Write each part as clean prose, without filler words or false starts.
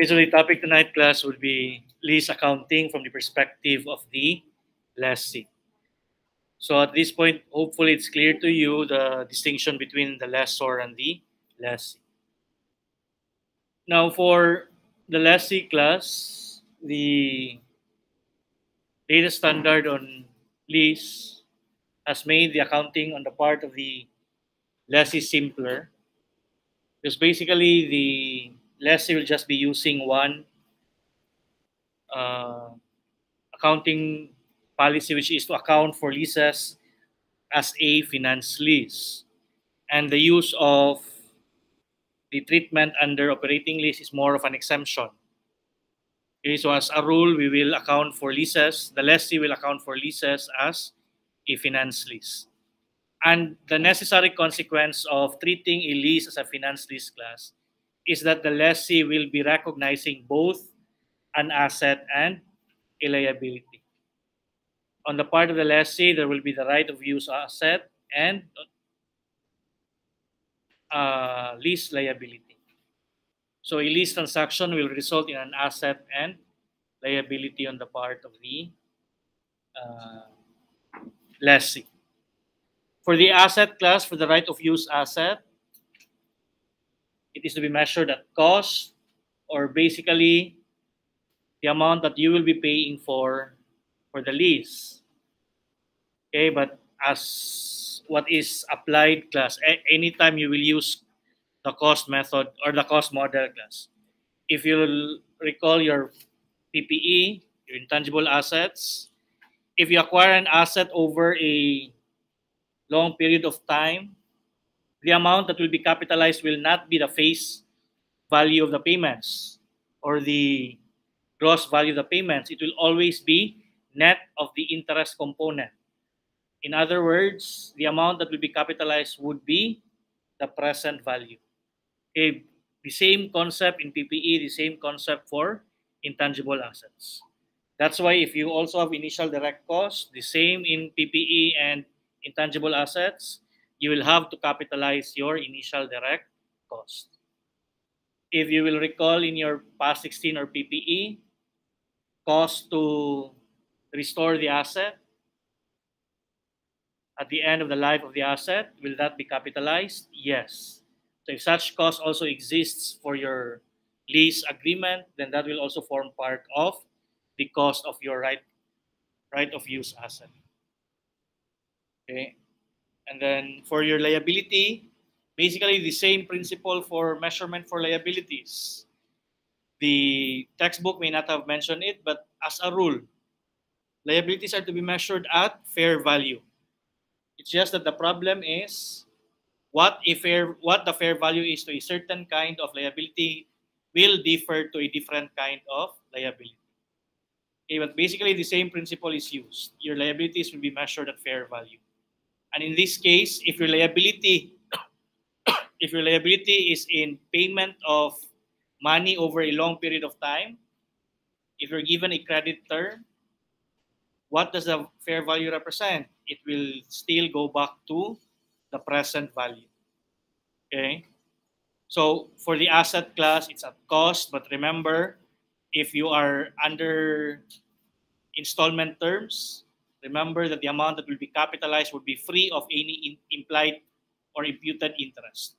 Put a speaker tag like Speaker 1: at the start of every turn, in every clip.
Speaker 1: Okay, so the topic tonight, class, would be lease accounting from the perspective of the lessee. So at this point, hopefully it's clear to you the distinction between the lessor and the lessee. Now for the lessee class, the latest standard on lease has made the accounting on the part of the lessee simpler, because basically the lessee will just be using one uh, accounting policy, which is to account for leases as a finance lease. And the use of the treatment under operating lease is more of an exemption. Okay, so as a rule, we will account for leases, the lessee will account for leases as a finance lease. And the necessary consequence of treating a lease as a finance lease class is that the lessee will be recognizing both an asset and a liability. On the part of the lessee, there will be the right of use asset and lease liability. So a lease transaction will result in an asset and liability on the part of the uh, lessee. For the asset class, for the right of use asset, it is to be measured at cost, or basically the amount that you will be paying for the lease. Okay, but as what is applied class, anytime you will use the cost method or the cost model class. If you recall your PPE, your intangible assets, if you acquire an asset over a long period of time, the amount that will be capitalized will not be the face value of the payments or the gross value of the payments. It will always be net of the interest component. In other words, the amount that will be capitalized would be the present value. Okay, the same concept in PPE, the same concept for intangible assets. That's why if you also have initial direct costs, the same in PPE and intangible assets, you will have to capitalize your initial direct cost. If you will recall in your PAS 16 or PPE, cost to restore the asset at the end of the life of the asset, will that be capitalized? Yes. So if such cost also exists for your lease agreement, then that will also form part of the cost of your right of use asset. Okay. And then for your liability, basically the same principle for measurement for liabilities. The textbook may not have mentioned it, but as a rule, liabilities are to be measured at fair value. It's just that the problem is what the fair value is to a certain kind of liability will differ to a different kind of liability. Okay, but basically the same principle is used. Your liabilities will be measured at fair value. And in this case, if your liability is in payment of money over a long period of time, if you're given a credit term, what does the fair value represent? It will still go back to the present value. Okay? So for the asset class, it's at cost, but remember, if you are under installment terms, remember that the amount that will be capitalized would be free of any implied or imputed interest.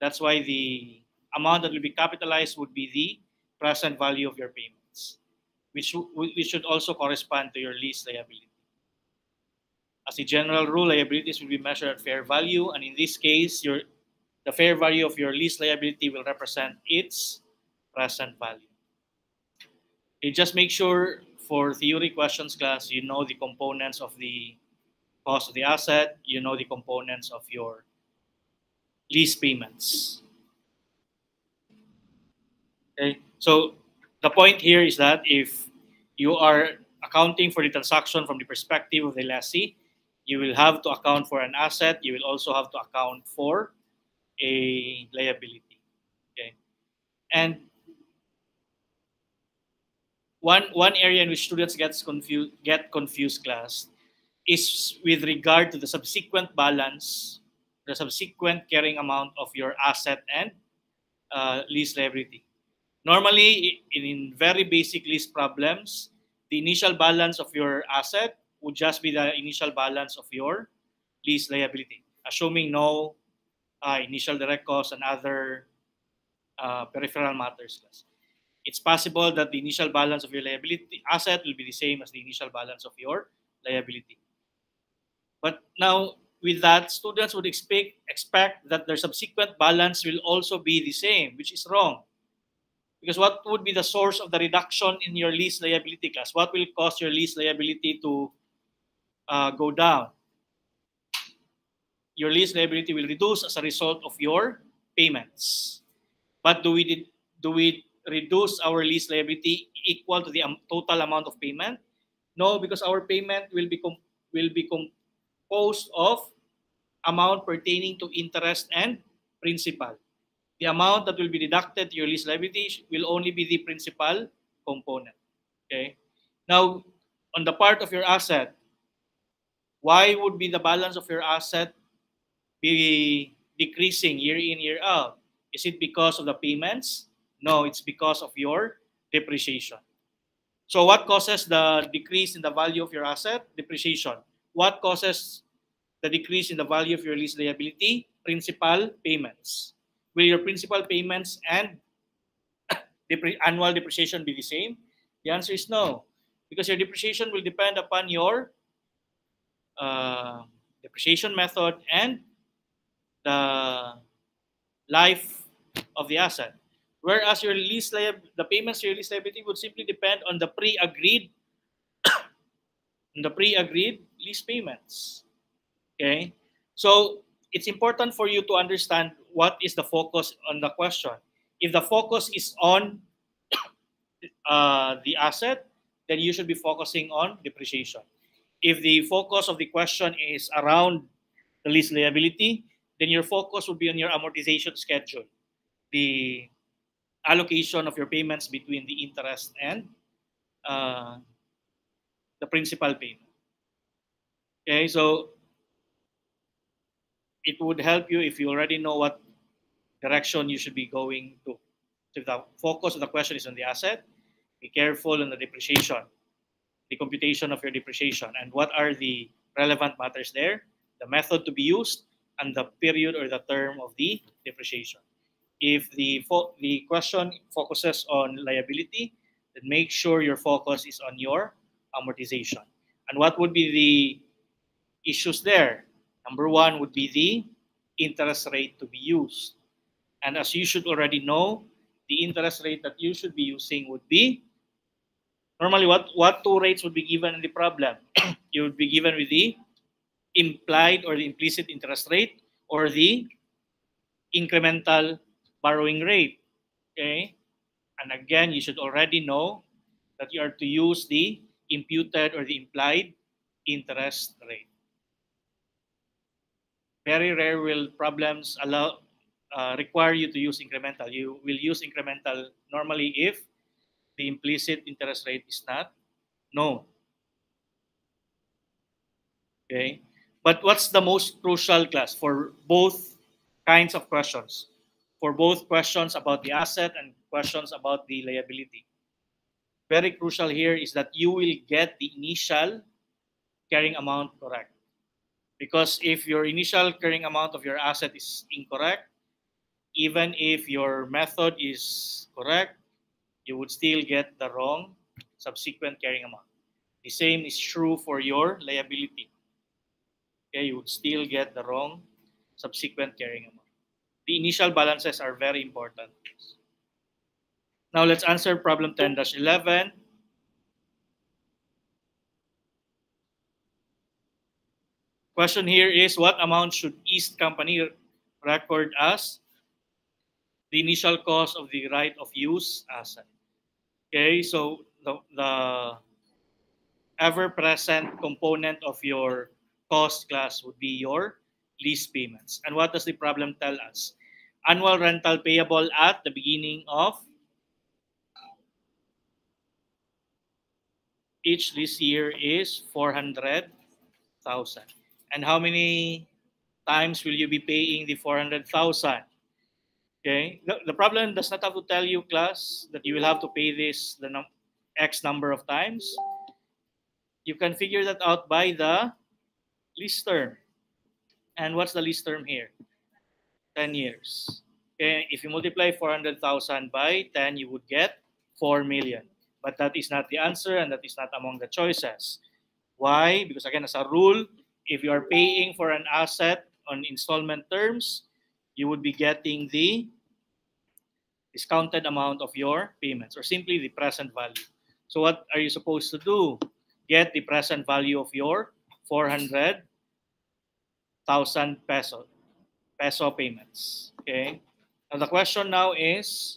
Speaker 1: That's why the amount that will be capitalized would be the present value of your payments, which should also correspond to your lease liability. As a general rule, liabilities will be measured at fair value, and in this case, the fair value of your lease liability will represent its present value. Okay, just make sure for theory questions class, you know the components of the cost of the asset, you know the components of your lease payments. Okay, so the point here is that if you are accounting for the transaction from the perspective of the lessee, you will have to account for an asset. You will also have to account for a liability. Okay, and one area in which students get confused, class, is with regard to the subsequent balance, the subsequent carrying amount of your asset and lease liability. Normally, in very basic lease problems, the initial balance of your asset would just be the initial balance of your lease liability, assuming no initial direct costs and other peripheral matters. It's possible that the initial balance of your liability asset will be the same as the initial balance of your liability. But now, with that, students would expect that their subsequent balance will also be the same, which is wrong. Because what would be the source of the reduction in your lease liability, class? What will cause your lease liability to go down? Your lease liability will reduce as a result of your payments. But do we reduce our lease liability equal to the total amount of payment? No, because our payment will be composed of amount pertaining to interest and principal. The amount that will be deducted to your lease liability will only be the principal component. Okay. Now, on the part of your asset, why would be the balance of your asset be decreasing year in, year out? Is it because of the payments? No, it's because of your depreciation. So what causes the decrease in the value of your asset? Depreciation. What causes the decrease in the value of your lease liability? Principal payments. Will your principal payments and annual depreciation be the same? The answer is no, because your depreciation will depend upon your depreciation method and the life of the asset. Whereas your the payments to your lease liability would simply depend on the pre-agreed lease payments. Okay, so it's important for you to understand what is the focus on the question. If the focus is on the asset, then you should be focusing on depreciation. If the focus of the question is around the lease liability, then your focus would be on your amortization schedule, the allocation of your payments between the interest and the principal payment. Okay, so it would help you if you already know what direction you should be going to. So if the focus of the question is on the asset, be careful on the depreciation, the computation of your depreciation, and what are the relevant matters there, the method to be used, and the period or the term of the depreciation. If the question focuses on liability, then make sure your focus is on your amortization. And what would be the issues there? Number one would be the interest rate to be used. And as you should already know, the interest rate that you should be using would be, normally what two rates would be given in the problem? You would be given with the implied or the implicit interest rate or the incremental borrowing rate. Okay, and again, you should already know that you are to use the imputed or the implied interest rate. Very rare will problems require you to use incremental. You will use incremental normally if the implicit interest rate is not known. Okay, but what's the most crucial, class, for both kinds of questions? For both questions about the asset and questions about the liability. Very crucial here is that you will get the initial carrying amount correct. Because if your initial carrying amount of your asset is incorrect, even if your method is correct, you would still get the wrong subsequent carrying amount. The same is true for your liability. Okay, you would still get the wrong subsequent carrying amount. The initial balances are very important. Now let's answer problem 10-11. Question here is, what amount should East Company record as the initial cost of the right of use asset? Okay, so the ever-present component of your cost class would be your lease payments. And what does the problem tell us? Annual rental payable at the beginning of each lease year is 400,000. And how many times will you be paying the 400,000? Okay. The problem does not have to tell you, class, that you will have to pay this X number of times. You can figure that out by the lease term. And what's the lease term here? 10 years. Okay. If you multiply 400,000 by 10, you would get 4 million. But that is not the answer, and that is not among the choices. Why? Because again, as a rule, if you are paying for an asset on installment terms, you would be getting the discounted amount of your payments, or simply the present value. So what are you supposed to do? Get the present value of your 400,000 peso payments. Okay. Now the question now is,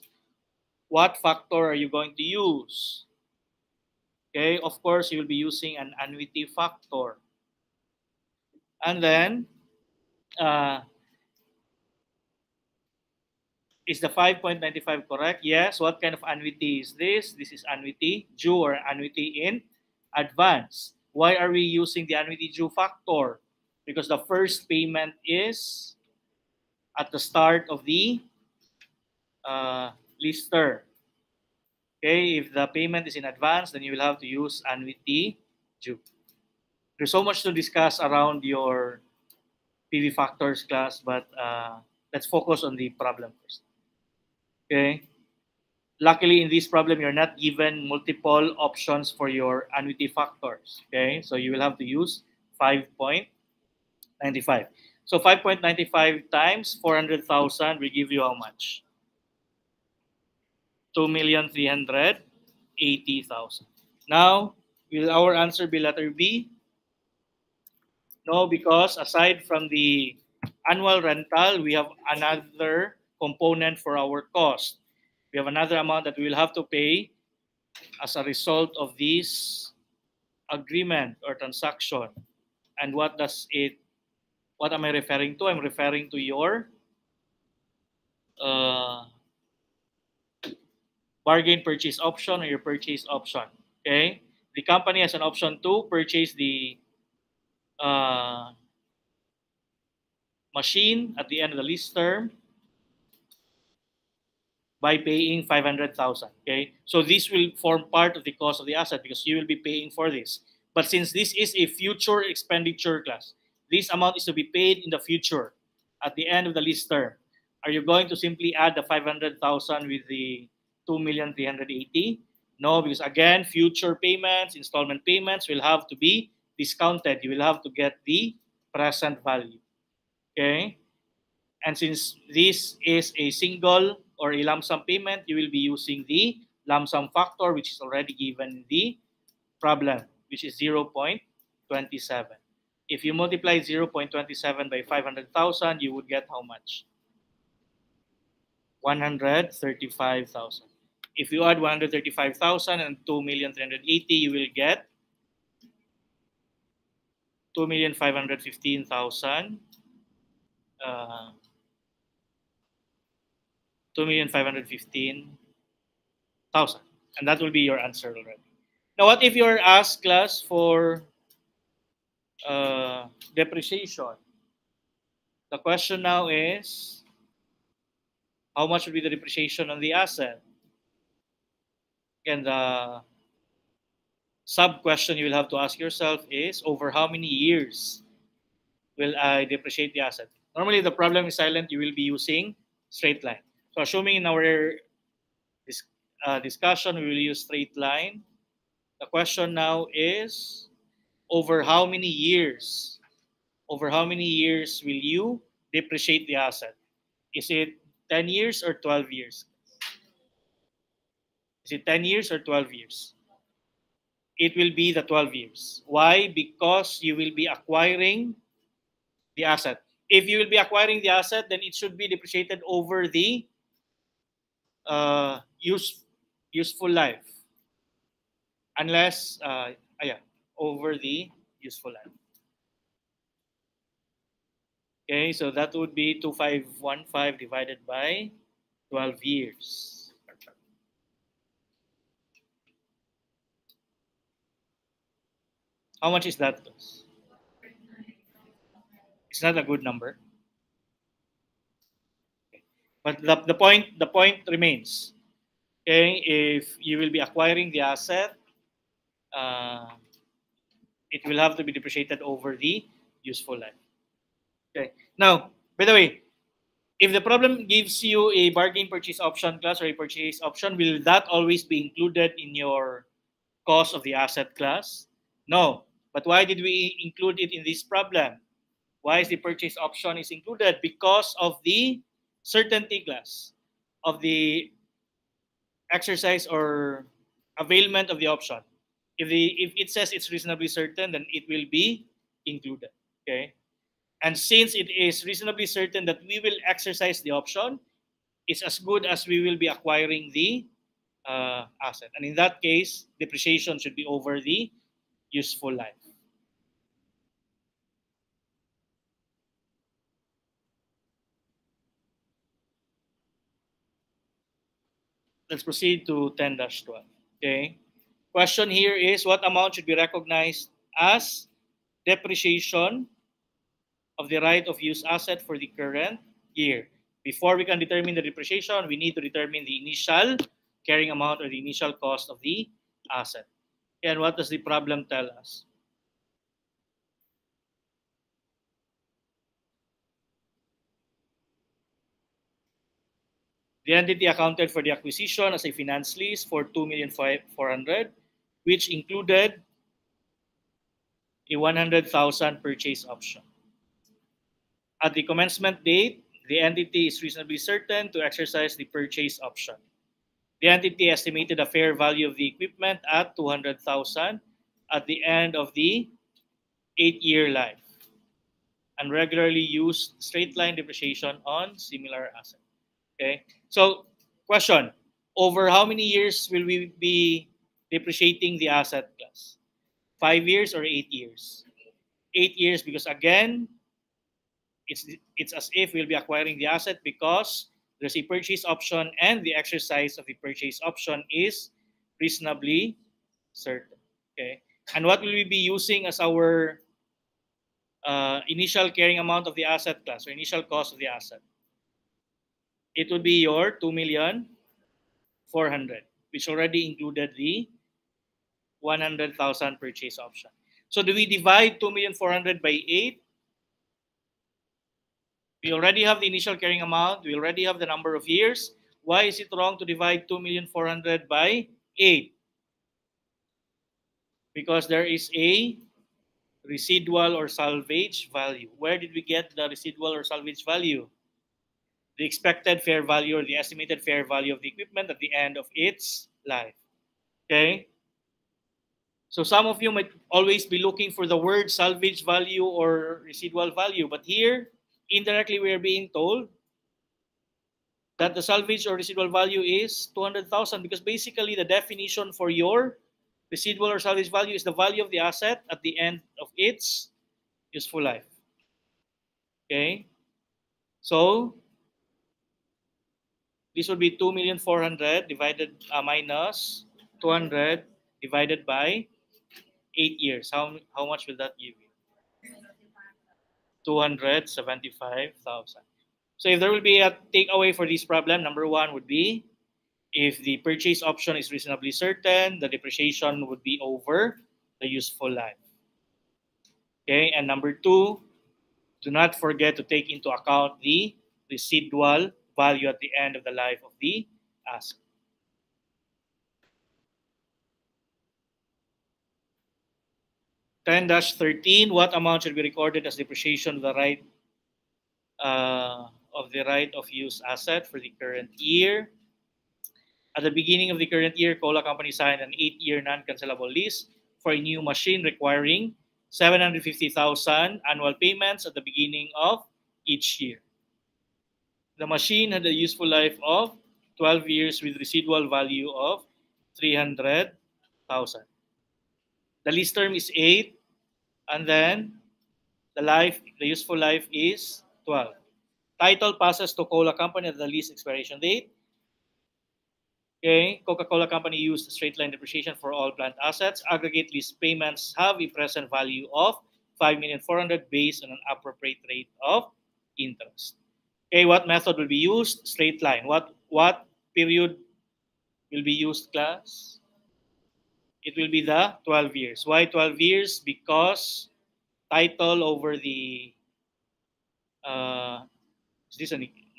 Speaker 1: what factor are you going to use? Okay, of course, you will be using an annuity factor. And then, is the 5.95 correct? Yes. What kind of annuity is this? This is annuity due, or annuity in advance. Why are we using the annuity due factor? Because the first payment is at the start of the lease term. Okay, if the payment is in advance, then you will have to use annuity due. There's so much to discuss around your PV factors class, but let's focus on the problem first. Okay. Luckily, in this problem, you're not given multiple options for your annuity factors. Okay, so you will have to use 5.95. So 5.95 times 400,000 will give you how much? 2,380,000. Now, will our answer be letter B? No, because aside from the annual rental, we have another component for our cost. We have another amount that we will have to pay as a result of this agreement or transaction. And what am I referring to? I'm referring to your bargain purchase option or your purchase option. Okay, the company has an option to purchase the machine at the end of the lease term by paying 500,000. Okay, so this will form part of the cost of the asset because you will be paying for this. But since this is a future expenditure class, this amount is to be paid in the future at the end of the lease term. Are you going to simply add the 500,000 with the 2,380,000? No, because again, future payments, installment payments will have to be discounted. You will have to get the present value. Okay? And since this is a single or a lump sum payment, you will be using the lump sum factor, which is already given in the problem, which is 0.27. If you multiply 0.27 by 500,000, you would get how much? 135,000. If you add 135,000 and 2,380,000, you will get 2,515,000. 2,515,000, and that will be your answer already. Now, what if you're asked, class, for depreciation? The question now is, how much will be the depreciation on the asset? And the sub-question you will have to ask yourself is, over how many years will I depreciate the asset? Normally, the problem is silent. You will be using straight line. So assuming in our discussion, we will use straight line. The question now is, over how many years? Over how many years will you depreciate the asset? Is it 10 years or 12 years? Is it 10 years or 12 years? It will be the 12 years. Why? Because you will be acquiring the asset. If you will be acquiring the asset, then it should be depreciated over the useful life, unless over the useful life. Okay, so that would be 2515 divided by 12 years. How much is that? It's not a good number. But the point remains. Okay, if you will be acquiring the asset, uh, it will have to be depreciated over the useful life. Okay. Now, by the way, if the problem gives you a bargain purchase option class or a purchase option, will that always be included in your cost of the asset class? No. But why did we include it in this problem? Why is the purchase option is included? Because of the certainty class of the exercise or availment of the option. If it says it's reasonably certain, then it will be included. Okay. And since it is reasonably certain that we will exercise the option, it's as good as we will be acquiring the asset. And in that case, depreciation should be over the useful life. Let's proceed to 10-12. Okay. Question here is what amount should be recognized as depreciation of the right of use asset for the current year? Before we can determine the depreciation, we need to determine the initial carrying amount or the initial cost of the asset. And what does the problem tell us? The entity accounted for the acquisition as a finance lease for 2,400,000, which included a 100,000 purchase option. At the commencement date, the entity is reasonably certain to exercise the purchase option. The entity estimated the fair value of the equipment at 200,000 at the end of the 8-year life and regularly used straight line depreciation on similar assets. Okay. So, question: over how many years will we be depreciating the asset class? 5 years or 8 years? 8 years, because again, it's as if we'll be acquiring the asset because there's a purchase option and the exercise of the purchase option is reasonably certain. Okay. And what will we be using as our initial carrying amount of the asset class or initial cost of the asset? It would be your 2,400,000, which already included the 100,000 purchase option. So do we divide 2,400,000 by 8? We already have the initial carrying amount. We already have the number of years. Why is it wrong to divide 2,400,000 by 8? Because there is a residual or salvage value. Where did we get the residual or salvage value? The expected fair value or the estimated fair value of the equipment at the end of its life. Okay? So some of you might always be looking for the word salvage value or residual value, but here, indirectly, we are being told that the salvage or residual value is 200,000 because basically the definition for your residual or salvage value is the value of the asset at the end of its useful life. Okay? So, this would be 2,400,000 divided minus 200 divided by 8 years. How much will that give you? 275,000. So if there will be a takeaway for this problem, number one would be if the purchase option is reasonably certain, the depreciation would be over the useful life. Okay, and number two, do not forget to take into account the residual value at the end of the life of the asset. (10-13) What amount should be recorded as depreciation of the right of use asset for the current year? At the beginning of the current year, Cola Company signed an 8-year non-cancelable lease for a new machine requiring 750,000 annual payments at the beginning of each year. The machine had a useful life of 12 years with residual value of 300,000. The lease term is 8, and then the useful life is 12. Title passes to Coca-Cola Company at the lease expiration date. Okay, Coca-Cola Company used straight-line depreciation for all plant assets. Aggregate lease payments have a present value of 5,400,000 based on an appropriate rate of interest. Okay, what method will be used? Straight line. What period will be used, class? It will be the 12 years. Why 12 years? Because title over the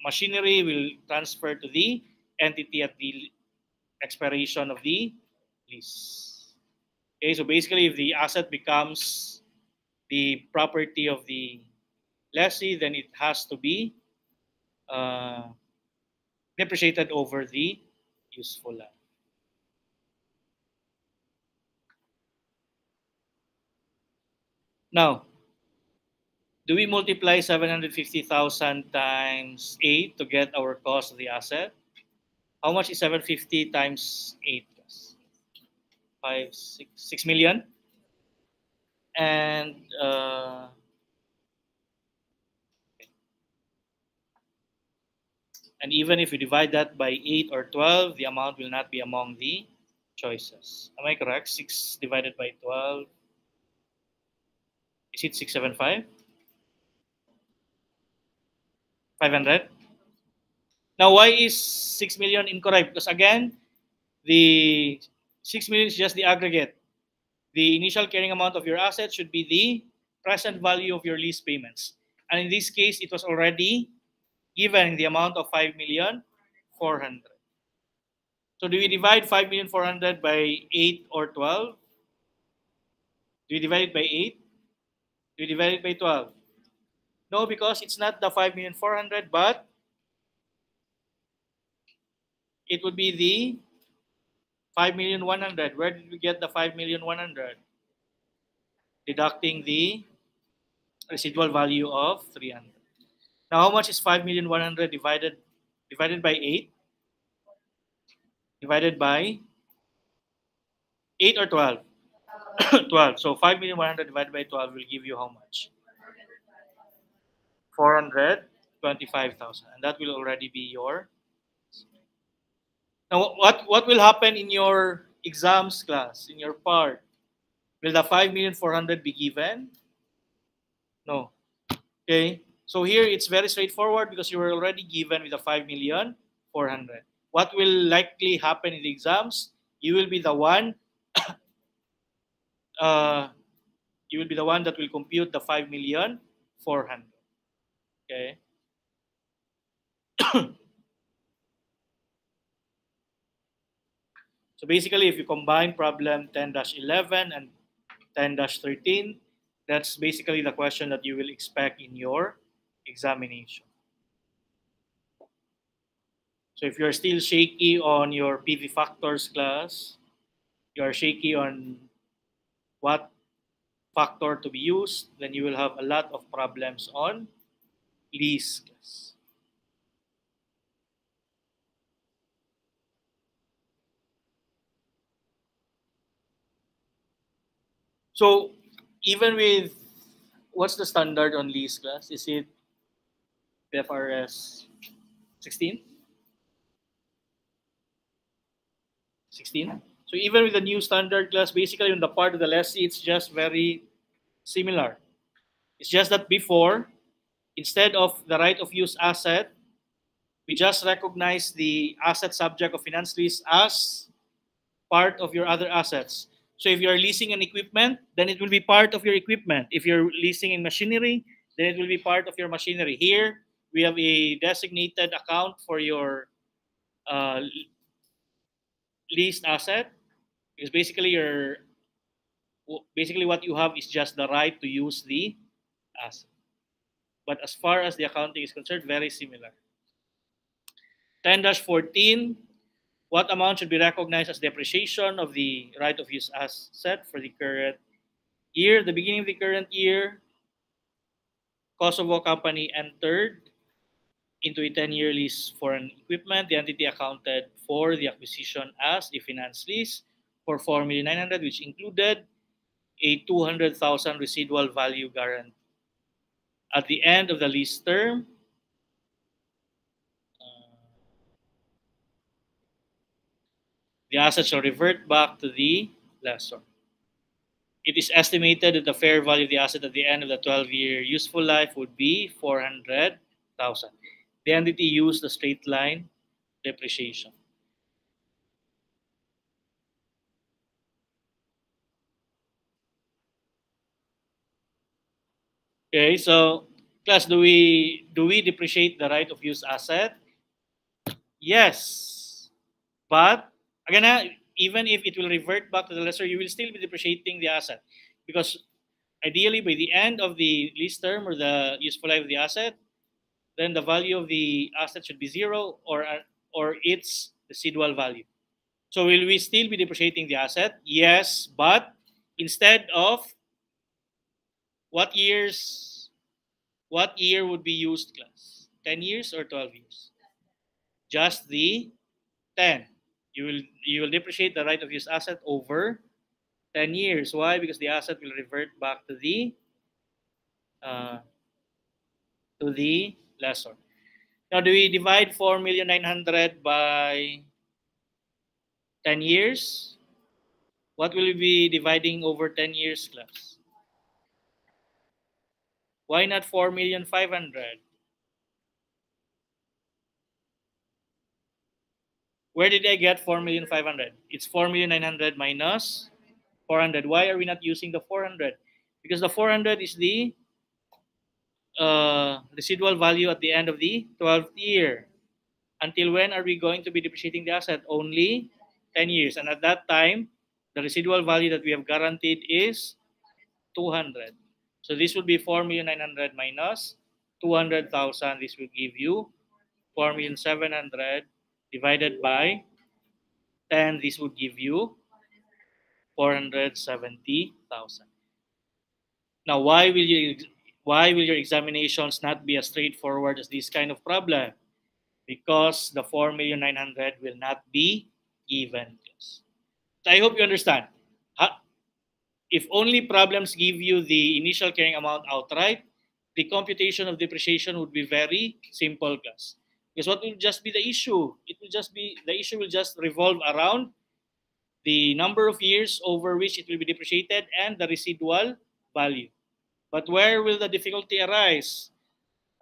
Speaker 1: machinery will transfer to the entity at the expiration of the lease. Okay, so basically, if the asset becomes the property of the lessee, then it has to be depreciated over the useful life. Now, do we multiply 750,000 times 8 to get our cost of the asset? How much is 750 times 8? 6 million. And even if you divide that by 8 or 12, the amount will not be among the choices. Am I correct? 6 divided by 12. Is it 675? 500? Now, why is 6 million incorrect? Because again, the 6 million is just the aggregate. The initial carrying amount of your asset should be the present value of your lease payments. And in this case, it was already given in the amount of 5,400,000. So do we divide 5,400,000 by 8 or 12? Do we divide it by 8? Do we divide it by 12? No, because it's not the 5,400,000, but it would be the 5,100,000. Where did we get the 5,100,000? Deducting the residual value of 300. Now, how much is 5,100,000 divided by 8? Divided by 8 or 12? 12. So 5,100,000 divided by 12 will give you how much? 425,000. And that will already be your. Now, what will happen in your exams class, in your part? Will the 5,400,000 be given? No. Okay. So here it's very straightforward because you were already given with the 5,400,000. What will likely happen in the exams? You will be the one. You will be the one that will compute the 5,400,000. Okay. So basically, if you combine problem 10-11 and 10-13, that's basically the question that you will expect in your examination. So if you're still shaky on your PV factors class, you're shaky on what factor to be used, then you will have a lot of problems on lease class. So even with, what's the standard on lease class? Is it FRS 16? 16? So even with the new standard class, basically on the part of the lessee, it's just very similar. It's just that before, instead of the right of use asset, we just recognize the asset subject of finance lease as part of your other assets. So if you're leasing an equipment, then it will be part of your equipment. If you're leasing in machinery, then it will be part of your machinery. Here, we have a designated account for your leased asset. Because basically what you have is just the right to use the asset. But as far as the accounting is concerned, very similar. 10-14, what amount should be recognized as depreciation of the right of use asset for the current year? The beginning of the current year, Kosovo Company entered into a 10-year lease for an equipment. The entity accounted for the acquisition as a finance lease for 4,900,000, which included a 200,000 residual value guarantee. at the end of the lease term, the asset shall revert back to the lessor. It is estimated that the fair value of the asset at the end of the 12-year useful life would be 400,000. The entity used the straight line depreciation. Okay, so class, do we depreciate the right of use asset? Yes, but again, even if it will revert back to the lessor, you will still be depreciating the asset because ideally by the end of the lease term or the useful life of the asset, then the value of the asset should be zero or its residual value. So will we still be depreciating the asset? Yes, but instead of what year would be used, class? 10 years or 12 years? Just the 10. You will depreciate the right of use asset over 10 years. Why? Because the asset will revert back uh, to the lessor. Now, do we divide 4,900,000 by 10 years? What will we be dividing over 10 years, class? Why not 4,500,000? Where did I get 4,500,000? It's 4,900,000 minus 400. Why are we not using the 400? Because the 400 is the residual value at the end of the 12th year. Until when are we going to be depreciating the asset? Only 10 years. And at that time, the residual value that we have guaranteed is 200. So this would be 4,900,000 minus 200,000. This will give you 4,700,000 divided by 10. This would give you 470,000. Now, why will your examinations not be as straightforward as this kind of problem? Because the 4,900,000 will not be given. So I hope you understand. If only problems give you the initial carrying amount outright, the computation of depreciation would be very simple, class. Because what will just be the issue? The issue will just revolve around the number of years over which it will be depreciated and the residual value. But where will the difficulty arise?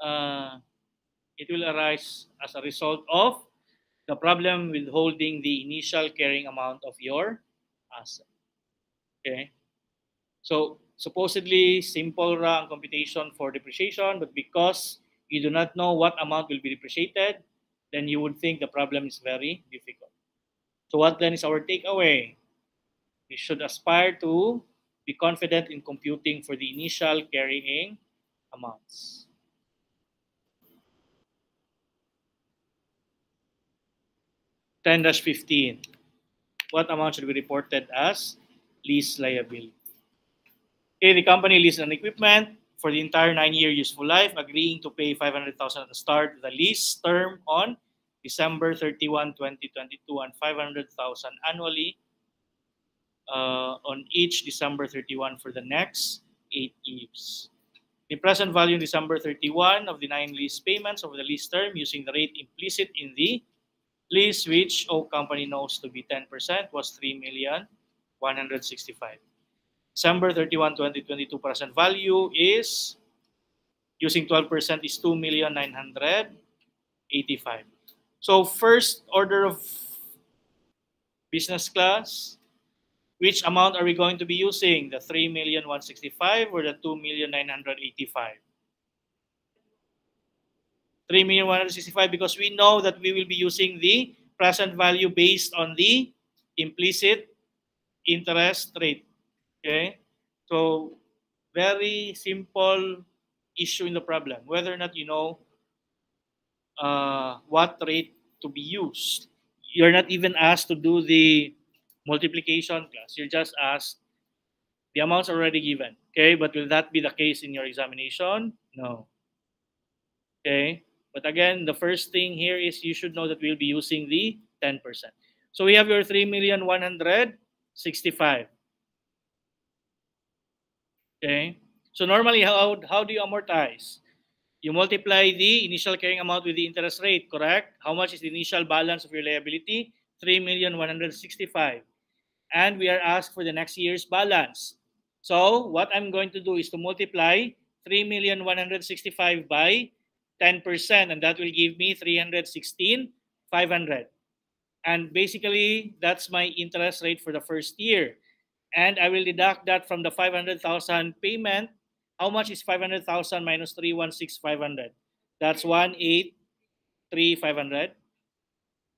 Speaker 1: It will arise as a result of the problem with holding the initial carrying amount of your asset. Okay? So supposedly simple ang computation for depreciation, but because you do not know what amount will be depreciated, then you would think the problem is very difficult. So what then is our takeaway? We should aspire to be confident in computing for the initial carrying amounts. (10-15). What amount should be reported as lease liability? Okay, the company leased an equipment for the entire 9-year useful life, agreeing to pay 500,000 at the start of the lease term on December 31, 2022, and 500,000 annually on each December 31 for the next 8 years. The present value December 31 of the 9 lease payments over the lease term using the rate implicit in the lease, which O company knows to be 10%, was 3,165,000. December 31, 2022 present value is, using 12%, is 2,985,000. So first order of business, class, which amount are we going to be using? The 3,165,000 or the 2,985,000? 3,165,000 because we know that we will be using the present value based on the implicit interest rate. Okay, so very simple issue in the problem, whether or not you know what rate to be used. You're not even asked to do the multiplication, class. You're just asked, the amounts are already given. Okay, but will that be the case in your examination? No. Okay, but again, the first thing here is you should know that we'll be using the 10%. So we have your 3,165,000. Okay, so normally how do you amortize? You multiply the initial carrying amount with the interest rate, correct? How much is the initial balance of your liability? 3,165,000. And we are asked for the next year's balance. So what I'm going to do is to multiply 3,165,000 by 10%, and that will give me 316,500. And basically, that's my interest rate for the first year. And I will deduct that from the 500,000 payment. How much is 500,000 minus 316,500? That's 183,500.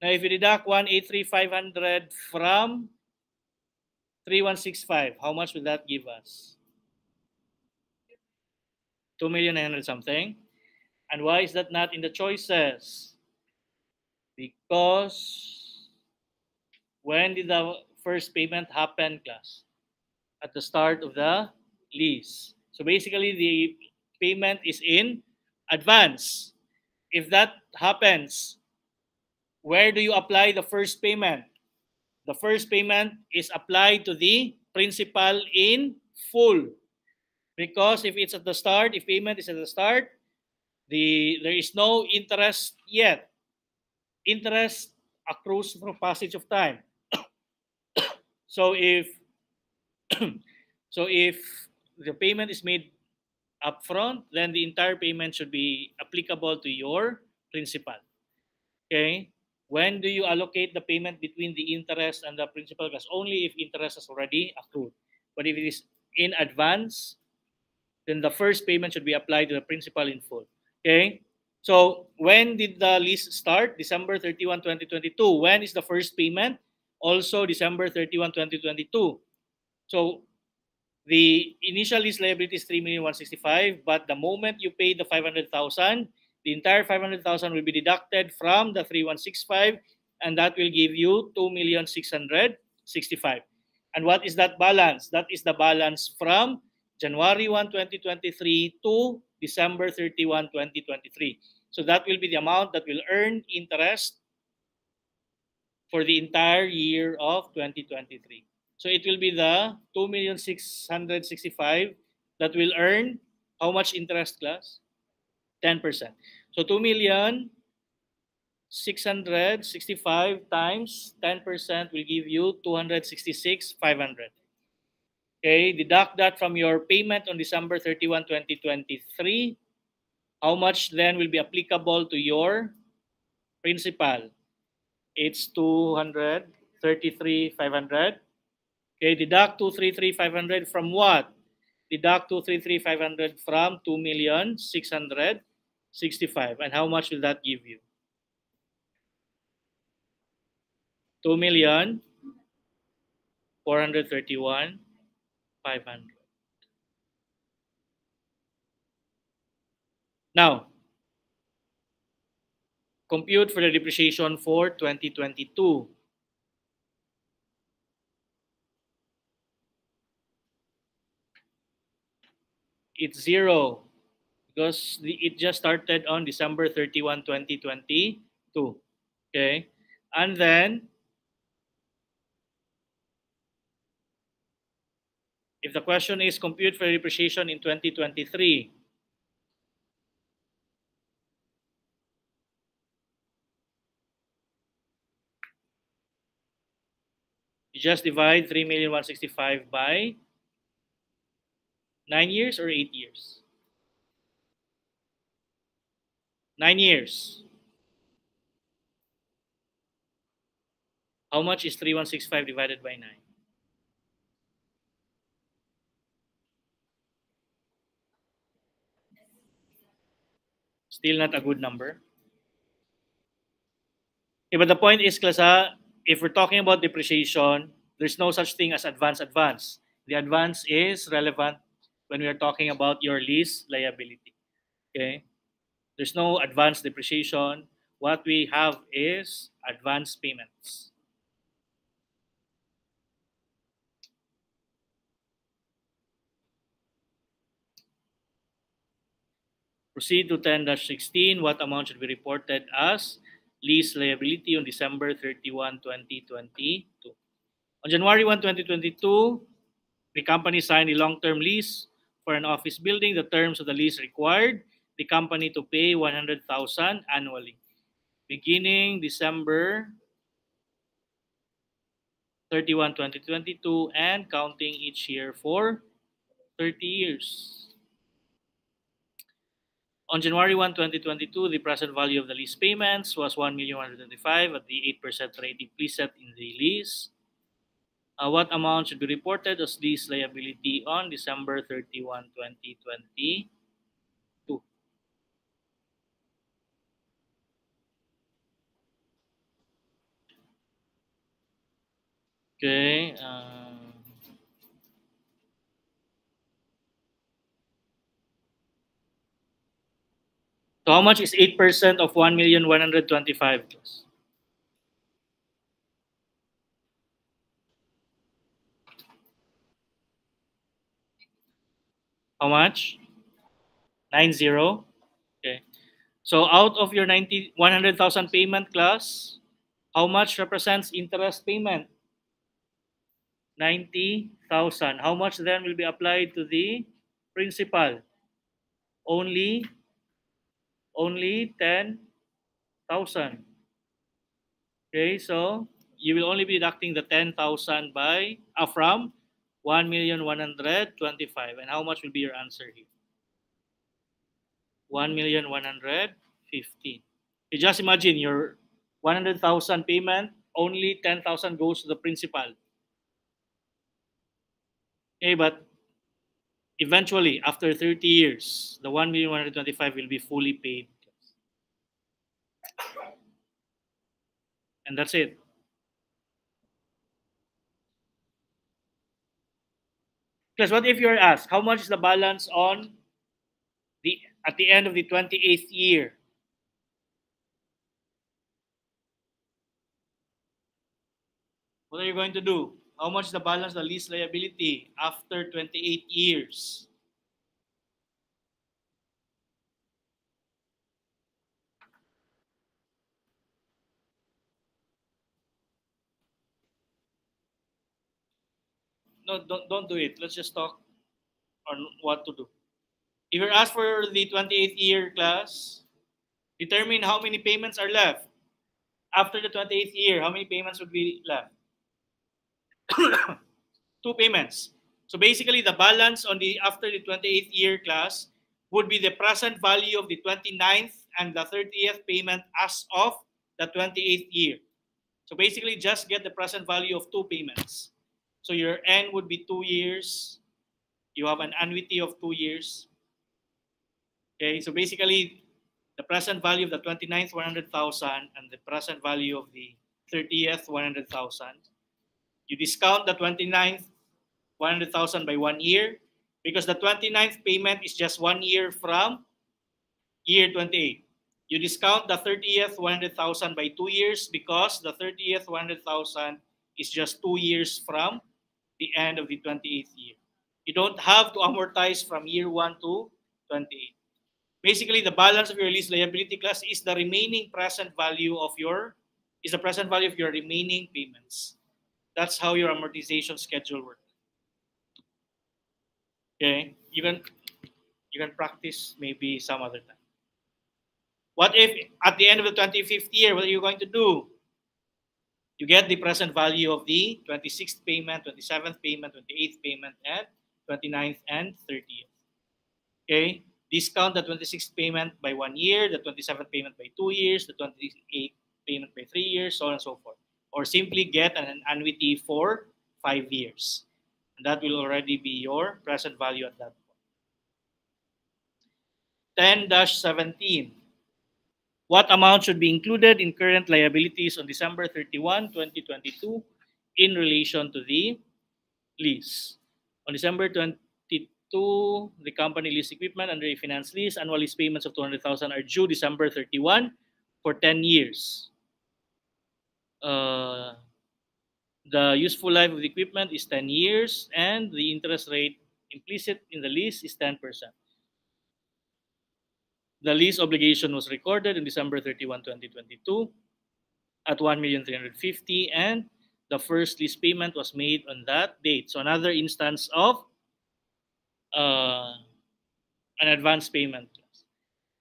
Speaker 1: Now, if you deduct 183,500 from 3,165, how much will that give us? 2,900,000 something. And why is that not in the choices? Because when did the first payment happen, class? At the start of the lease. So basically, the payment is in advance. If that happens, where do you apply the first payment? The first payment is applied to the principal in full. Because if it's at the start, if payment is at the start, there is no interest yet. Interest accrues through passage of time. So if the payment is made upfront, then the entire payment should be applicable to your principal. Okay? When do you allocate the payment between the interest and the principal? Because only if interest has already accrued. But if it is in advance, then the first payment should be applied to the principal in full. Okay? So when did the lease start? December 31, 2022. When is the first payment? Also December 31, 2022. So the initial lease liability is 3,165,000, but the moment you pay the 500,000, the entire 500,000 will be deducted from the 3,165,000, and that will give you 2,665,000. And what is that balance? That is the balance from January 1, 2023 to December 31, 2023. So that will be the amount that will earn interest for the entire year of 2023. So it will be the 2,665,000 that will earn how much interest, class? 10%. So 2,665,000 times 10% will give you 266,500. Okay, deduct that from your payment on December 31, 2023. How much then will be applicable to your principal? It's 233,500. Okay, deduct 233,500 from what? Deduct 233,500 from 2,665,000. And how much will that give you? 2,431,500. Now, compute for the depreciation for 2022. It's 0 because it just started on December 31, 2022. Okay, and then if the question is compute for depreciation in 2023, you just divide 3,165,000 by 9 years or 8 years? 9 years. How much is 3,165 divided by 9? Still not a good number. Okay, but the point is, klasa, if we're talking about depreciation, there's no such thing as advance. The advance is relevant when we are talking about your lease liability. Okay? There's no advance depreciation. What we have is advance payments. Proceed to 10-16. What amount should be reported as lease liability on December 31, 2022? On January 1, 2022, the company signed a long-term lease for an office building. The terms of the lease required the company to pay 100,000 annually, beginning December 31, 2022, and counting each year for 30 years. On January 1, 2022, the present value of the lease payments was 1,125,000 at the 8% rate implicit in the lease. What amount should be reported as lease liability on December 31, 2022? Okay. So how much is 8% of 1,125,000? How much? 90. Okay. So out of your 100,000 payment class, how much represents interest payment? 90,000. How much then will be applied to the principal? Only 10,000. Okay, so you will only be deducting the 10,000 by from 1,125,000. And how much will be your answer here? 1,115,000. You just imagine your 100,000 payment, only 10,000 goes to the principal. Okay, but eventually, after 30 years, the 1,125,000 will be fully paid. And that's it. Plus, what if you're asked, how much is the balance on the at the end of the 28th year? What are you going to do? How much is the balance of the lease liability after 28 years? No, don't do it. Let's just talk on what to do. If you're asked for the 28th year class, determine how many payments are left. After the 28th year, how many payments would be left? 2 payments. So basically, the balance on the after the 28th year class would be the present value of the 29th and the 30th payment as of the 28th year. So basically, just get the present value of 2 payments. So your N would be 2 years. You have an annuity of 2 years. Okay, so basically, the present value of the 29th, 100,000, and the present value of the 30th, 100,000. You discount the 29th, 100,000 by 1 year because the 29th payment is just 1 year from year 28. You discount the 30th 100,000 by 2 years because the 30th 100,000 is just 2 years from the end of the 28th year. You don't have to amortize from year 1 to 28. Basically, the balance of your lease liability class is the remaining present value of your remaining payments. That's how your amortization schedule works. Okay, you can practice maybe some other time. What if at the end of the 25th year, what are you going to do? You get the present value of the 26th payment, 27th payment, 28th payment, and 29th and 30th. Okay, discount the 26th payment by 1 year, the 27th payment by 2 years, the 28th payment by 3 years, so on and so forth. Or simply get an annuity for 5 years. And that will already be your present value at that point. 10-17. What amount should be included in current liabilities on December 31, 2022 in relation to the lease? On December 22, the company leased equipment under a finance lease. Annual lease payments of 200,000 are due December 31 for 10 years. The useful life of the equipment is 10 years and the interest rate implicit in the lease is 10%. The lease obligation was recorded on December 31, 2022 at 1,350,000 and the first lease payment was made on that date. So another instance of an advance payment.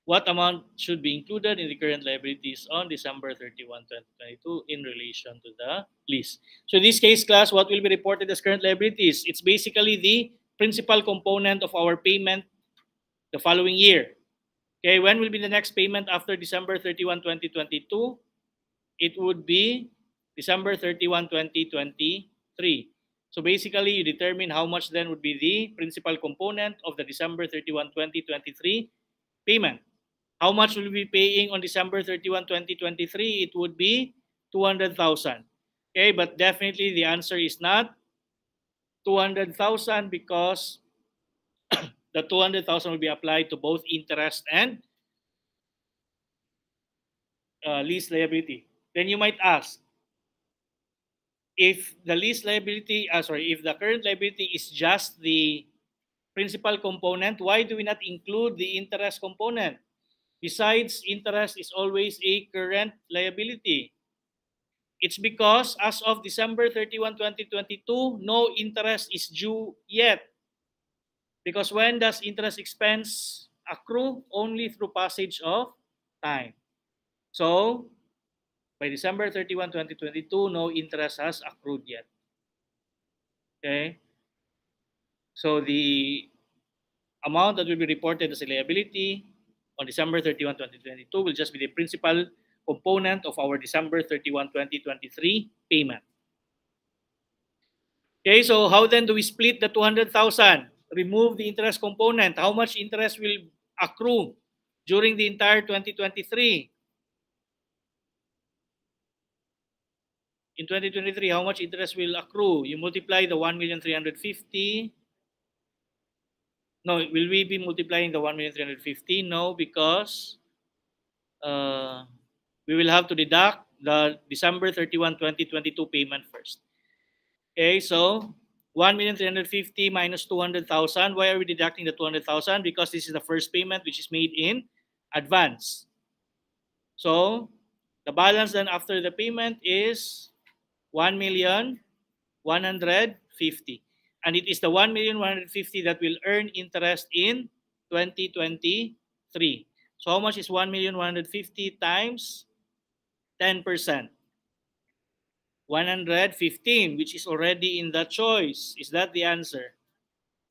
Speaker 1: What amount should be included in the current liabilities on December 31, 2022 in relation to the lease? So in this case, class, what will be reported as current liabilities? It's basically the principal component of our payment the following year. Okay, when will be the next payment after December 31, 2022? It would be December 31, 2023. So basically, you determine how much then would be the principal component of the December 31, 2023 payment. How much will we be paying on December 31, 2023? It would be 200,000. Okay, but definitely the answer is not 200,000 because the 200,000 will be applied to both interest and lease liability. Then you might ask, if the lease liability, if the current liability is just the principal component, why do we not include the interest component? Besides, interest is always a current liability. It's because as of December 31, 2022, no interest is due yet. Because when does interest expense accrue? Only through passage of time. So, by December 31, 2022, no interest has accrued yet. Okay? So, the amount that will be reported as a liability on December 31, 2022 will just be the principal component of our December 31, 2023 payment. Okay, so how then do we split the 200,000? Remove the interest component. How much interest will accrue during the entire 2023? In 2023, how much interest will accrue? You multiply the 1,350,000. No, will we be multiplying the 1,350,000? No, because we will have to deduct the December 31, 2022 payment first. Okay, so 1,350,000 minus 200,000. Why are we deducting the 200,000? Because this is the first payment which is made in advance. So the balance then after the payment is 1,150,000. And it is the 1,150,000 that will earn interest in 2023. So how much is 1,150,000 times 10%? 115, which is already in the choice. Is that the answer?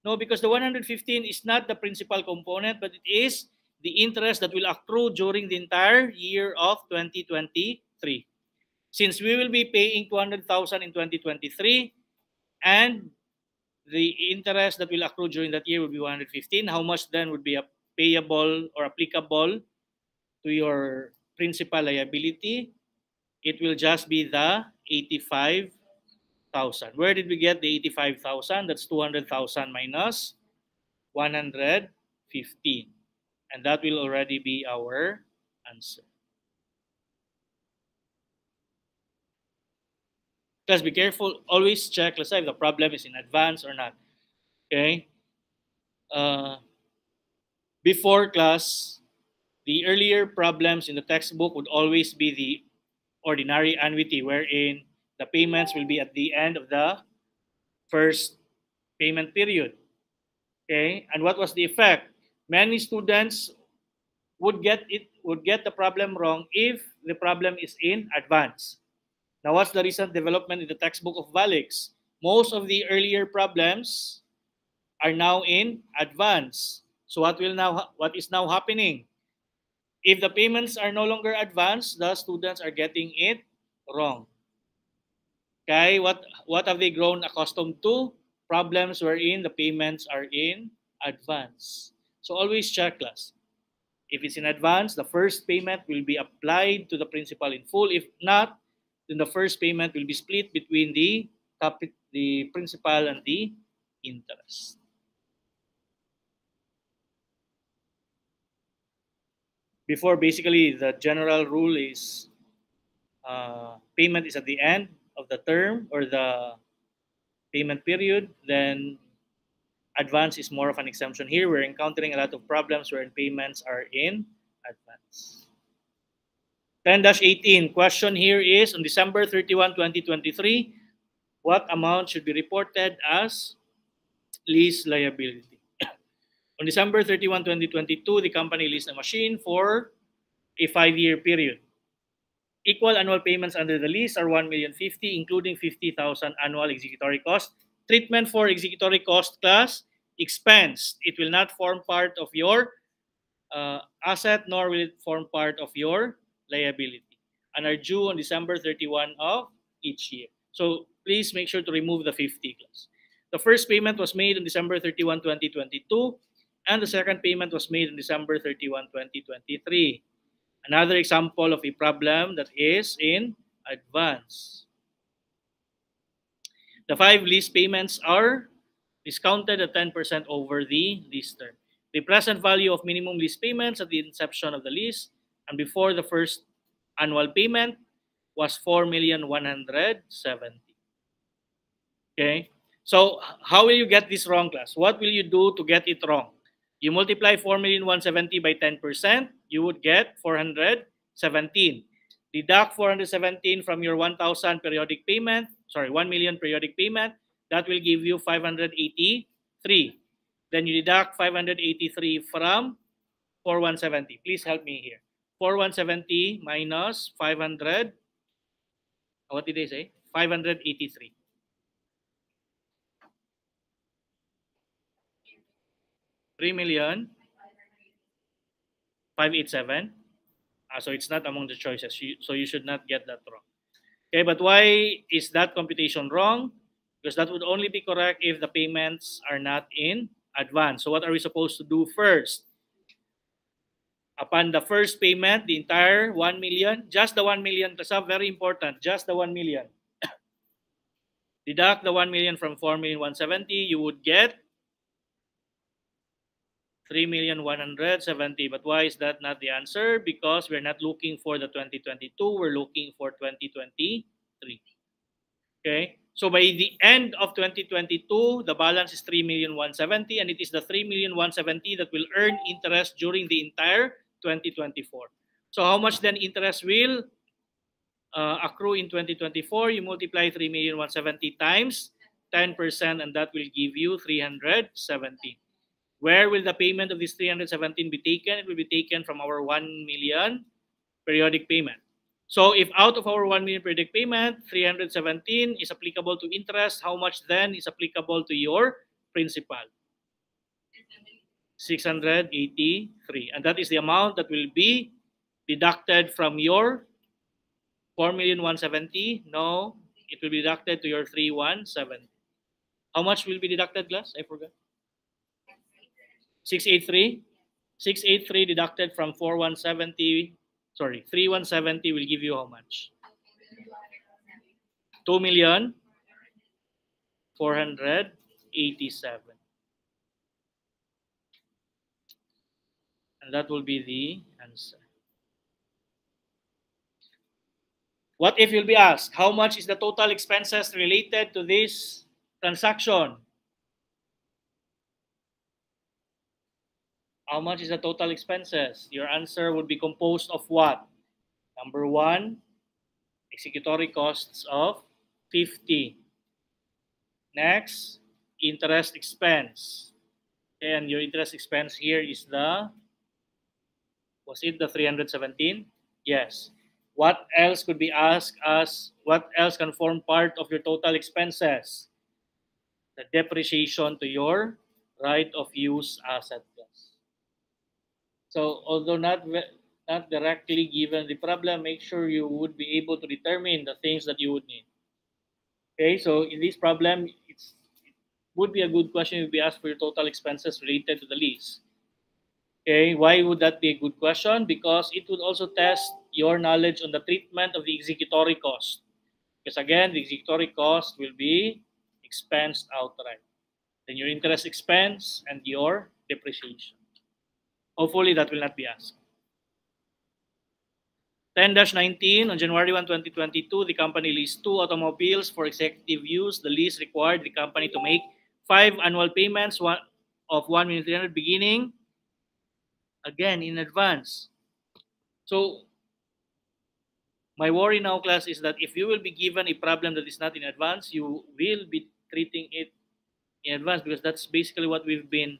Speaker 1: No, because the 115 is not the principal component, but it is the interest that will accrue during the entire year of 2023. Since we will be paying 200,000 in 2023, and the interest that will accrue during that year will be 115, how much then would be payable or applicable to your principal liability? It will just be the 85,000. Where did we get the 85,000? That's 200,000 minus 115. And that will already be our answer. Just be careful. Always check, let's say, if the problem is in advance or not. Okay? Before class, the earlier problems in the textbook would always be the ordinary annuity, wherein the payments will be at the end of the first payment period. Okay, and what was the effect? Many students would get the problem wrong if the problem is in advance. Now, what's the recent development in the textbook of Valix? Most of the earlier problems are now in advance. So what is now happening? If the payments are no longer advanced, the students are getting it wrong. Okay, what have they grown accustomed to? Problems wherein the payments are in advance. So always check, class. If it's in advance, the first payment will be applied to the principal in full. If not, then the first payment will be split between the principal and the interest. Before, basically, the general rule is payment is at the end of the term or the payment period. Then advance is more of an exemption. Here, we're encountering a lot of problems wherein payments are in advance. 10-18, question here is, on December 31, 2023, what amount should be reported as lease liability? On December 31, 2022, the company leased a machine for a 5-year period. Equal annual payments under the lease are 1,050,000, including 50,000 annual executory cost. Treatment for executory cost class, expense. It will not form part of your asset, nor will it form part of your liability, and are due on December 31 of each year. So please make sure to remove the 50 class. The first payment was made on December 31, 2022, and the second payment was made on December 31, 2023. Another example of a problem that is in advance. The 5 lease payments are discounted at 10% over the lease term. The present value of minimum lease payments at the inception of the lease and before the first annual payment was 4,170,000. Okay? So how will you get this wrong, class? What will you do to get it wrong? You multiply 4,170,000 by 10%, you would get 417. Deduct 417 from your 1,000 periodic payment, 1 million periodic payment, that will give you 583. Then you deduct 583 from 4,170. Please help me here. 4,170 minus 500, what did they say? 583. 3,587,000. So it's not among the choices. So you should not get that wrong. Okay, but why is that computation wrong? Because that would only be correct if the payments are not in advance. So what are we supposed to do first? Upon the first payment, the entire 1 million, just the 1 million, that's very important, just the 1 million. Deduct the 1 million from 4,170,000, you would get 3,170,000. But why is that not the answer? Because we're not looking for the 2022, we're looking for 2023. Okay? So by the end of 2022, the balance is 3,170,000, and it is the 3,170,000 that will earn interest during the entire 2024. So how much then interest will accrue in 2024? You multiply 3,170,000 times 10%, and that will give you 317. Where will the payment of this 317 be taken? It will be taken from our 1 million periodic payment. So if out of our 1 million periodic payment, 317 is applicable to interest, how much then is applicable to your principal? 683. And that is the amount that will be deducted from your 4,170,000. No, it will be deducted to your 317. How much will be deducted, class? I forgot. 683. 683 deducted from 4,170. Sorry, 3,170 will give you how much? 2,487,000. And that will be the answer. What if you'll be asked, how much is the total expenses related to this transaction? How much is the total expenses? Your answer would be composed of what? Number 1, executory costs of 50. Next, interest expense. And your interest expense here is the, was it the 317? Yes. What else could be asked as, what else can form part of your total expenses? The depreciation to your right of use asset class. So although not directly given the problem, make sure you would be able to determine the things that you would need. Okay, so in this problem, it would be a good question if we ask for your total expenses related to the lease. Okay, why would that be a good question? Because it would also test your knowledge on the treatment of the executory cost. Because again, the executory cost will be expensed outright. Then your interest expense and your depreciation. Hopefully that will not be asked. 10-19, on January 1, 2022, the company leased 2 automobiles for executive use. The lease required the company to make 5 annual payments of 1,300,000 beginning, again, in advance. So my worry now, class, is that if you will be given a problem that is not in advance, you will be treating it in advance, because that's basically what we've been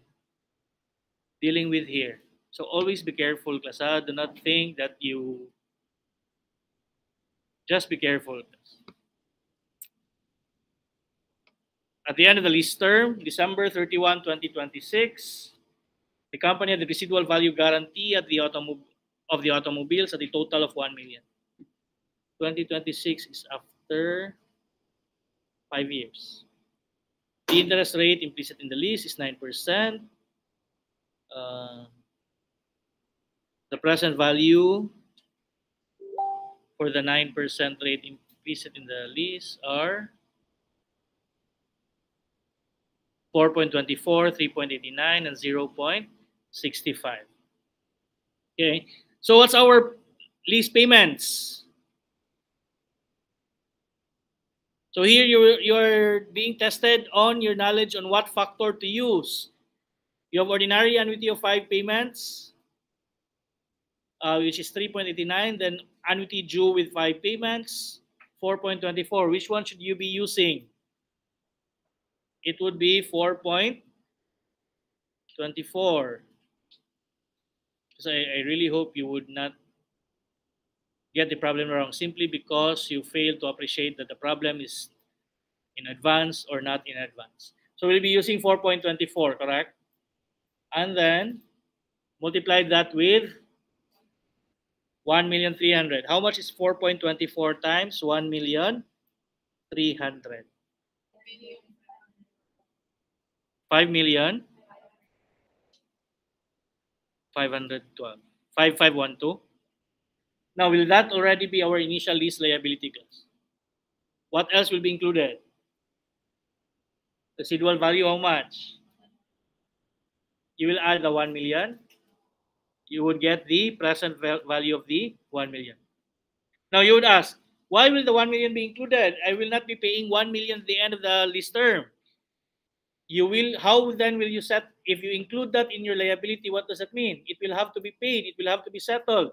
Speaker 1: dealing with here. So always be careful, class. Do not think that you just be careful. At the end of the lease term, December 31, 2026, the company had the residual value guarantee at the of the automobiles at a total of 1 million. 2026 is after 5 years. The interest rate implicit in the lease is 9%. The present value for the 9% rate implicit in the lease are 4.24, 3.89, and 0.65. Okay, so what's our lease payments? So here you're being tested on your knowledge on what factor to use. You have ordinary annuity of 5 payments, which is 3.89, then annuity due with 5 payments, 4.24. Which one should you be using? It would be 4.24. So I really hope you would not get the problem wrong simply because you fail to appreciate that the problem is in advance or not in advance. So we'll be using 4.24, correct? And then multiply that with 1,300,000. How much is 4.24 times 1,300,000? 5,512. 5512. Now, will that already be our initial lease liability class? What else will be included? Residual value, how much? You will add the 1 million. You would get the present value of the 1 million. Now, you would ask, why will the 1 million be included? I will not be paying 1 million at the end of the lease term. You will, how then will you set, if you include that in your liability, what does that mean? It will have to be paid. It will have to be settled.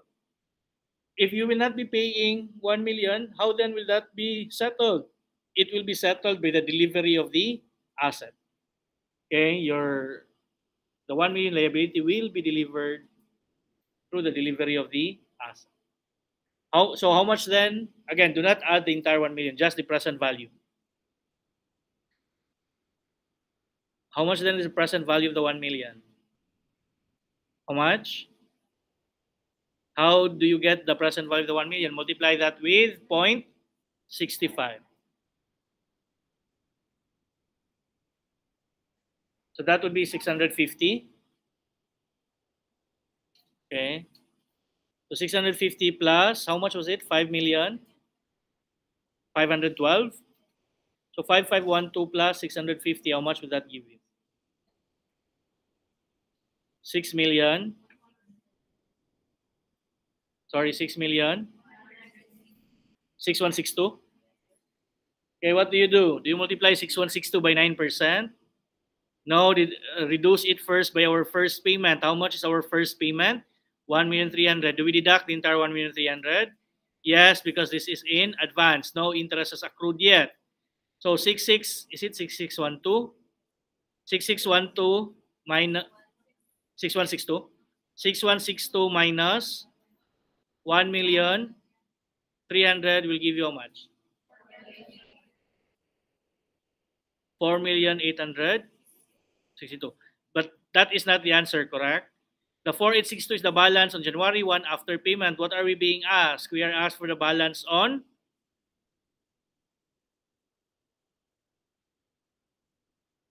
Speaker 1: If you will not be paying 1 million, how then will that be settled? It will be settled by the delivery of the asset. Okay, the 1 million liability will be delivered through the delivery of the asset. So how much then? Again, do not add the entire 1 million, just the present value. How much then is the present value of the 1 million? How much? How do you get the present value of the 1 million? Multiply that with 0.65. So that would be 650. Okay. So 650 plus, how much was it? 5,512. So 5512 plus 650, how much would that give you? 6 million. Sorry, 6 million. 6162. Okay, what do? Do you multiply 6162 by 9%? No, reduce it first by our first payment. How much is our first payment? 1,300,000. Do we deduct the entire 1,300,000? Yes, because this is in advance. No interest is accrued yet. So is it 6612? 6612 minus 6162. 6162 minus 1,300,000 will give you how much? 4,862. But that is not the answer, correct? The 4,862 is the balance on January 1 after payment. What are we being asked? We are asked for the balance on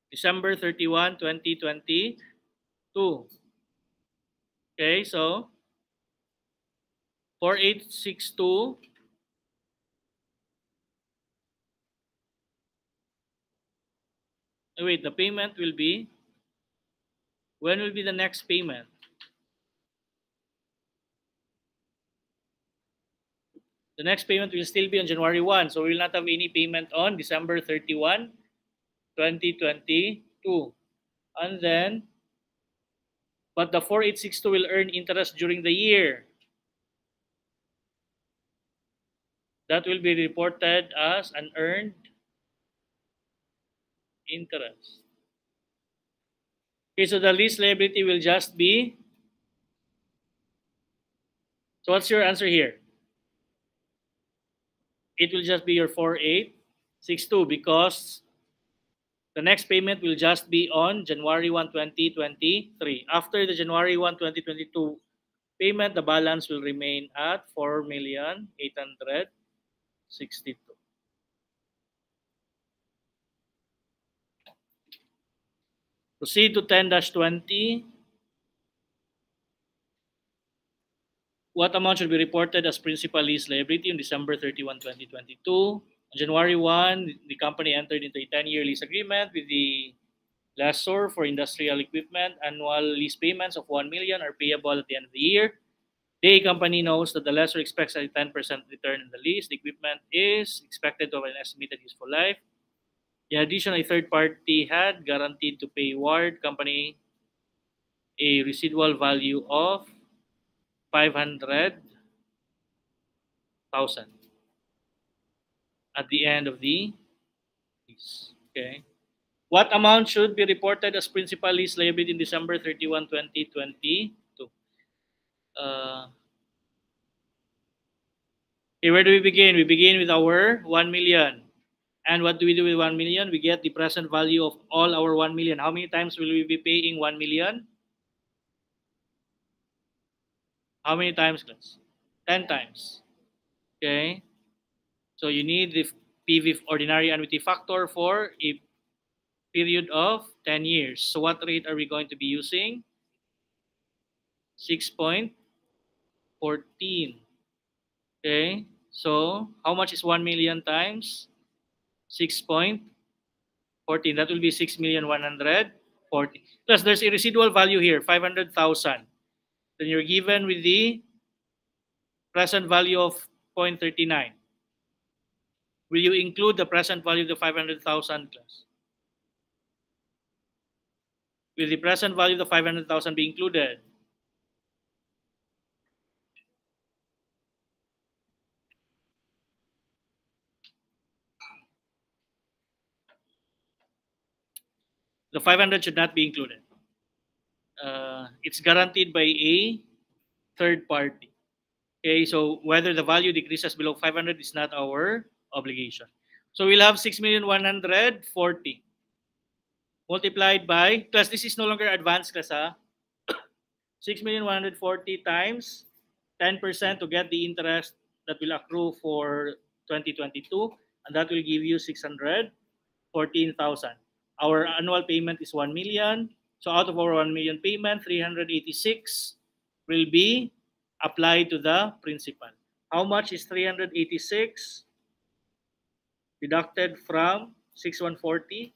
Speaker 1: December 31, 2022. Okay, so 4,862 wait, the payment will be, when will be the next payment? The next payment will still be on January 1. So we will not have any payment on December 31, 2022. And then, but the 4,862 will earn interest during the year. That will be reported as an earned interest. Okay, so the lease liability will just be, so what's your answer here? It will just be your 4862 because the next payment will just be on January 1, 2023. After the January 1, 2022 payment, the balance will remain at 4,862. Proceed to 10-20. What amount should be reported as principal lease liability on December 31, 2022? On January 1, the company entered into a 10-year lease agreement with the lessor for industrial equipment. Annual lease payments of 1 million are payable at the end of the year. The company knows that the lessor expects a 10% return in the lease. The equipment is expected to have an estimated useful life. In addition, a third party had guaranteed to pay Ward Company a residual value of 500,000 at the end of the lease. Okay. What amount should be reported as principal lease liability in December 31, 2022? Okay, where do we begin? We begin with our 1 million. And what do we do with 1 million? We get the present value of all our 1 million. How many times will we be paying 1 million? How many times, class? 10 times. Okay. So you need the PV ordinary annuity factor for a period of 10 years. So what rate are we going to be using? 6.14. Okay. So how much is 1 million times 6.14? That will be 6,140,000. Plus there's a residual value here, 500,000. Then you're given with the present value of 0.39. Will you include the present value of the 500,000 class? Will the present value of the 500,000 be included? The 500 should not be included. It's guaranteed by a third party. Okay, so whether the value decreases below 500 is not our obligation. So we'll have 6,140,000 multiplied by, class, this is no longer advanced class, 6,140,000 times 10% to get the interest that will accrue for 2022, and that will give you 614,000. Our annual payment is 1 million. So out of our 1 million payment, 386 will be applied to the principal. How much is 386 deducted from 6,140?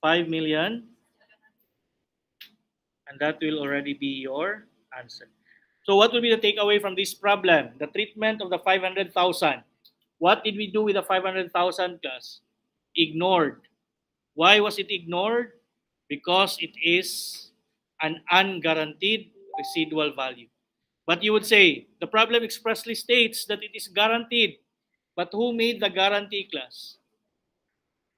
Speaker 1: 5 million. And that will already be your answer. So what will be the takeaway from this problem? The treatment of the 500,000. What did we do with the 500,000 class? Ignored. Why was it ignored? Because it is an unguaranteed residual value. But you would say, the problem expressly states that it is guaranteed. But who made the guarantee class?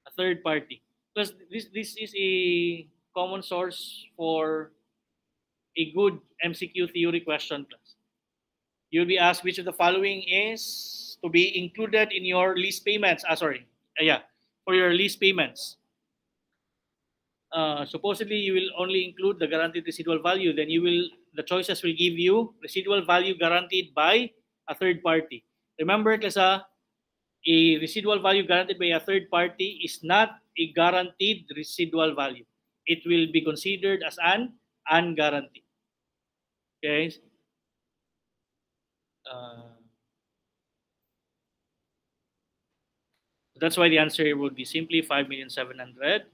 Speaker 1: A third party. Because this is a common source for a good MCQ theory question class. You'll be asked which of the following is to be included in your lease payments. For your lease payments. Supposedly you will only include the guaranteed residual value. Then the choices will give you residual value guaranteed by a third party. Remember, class, a residual value guaranteed by a third party is not a guaranteed residual value. It will be considered as an unguaranteed. Okay. That's why the answer would be simply 5,754,000.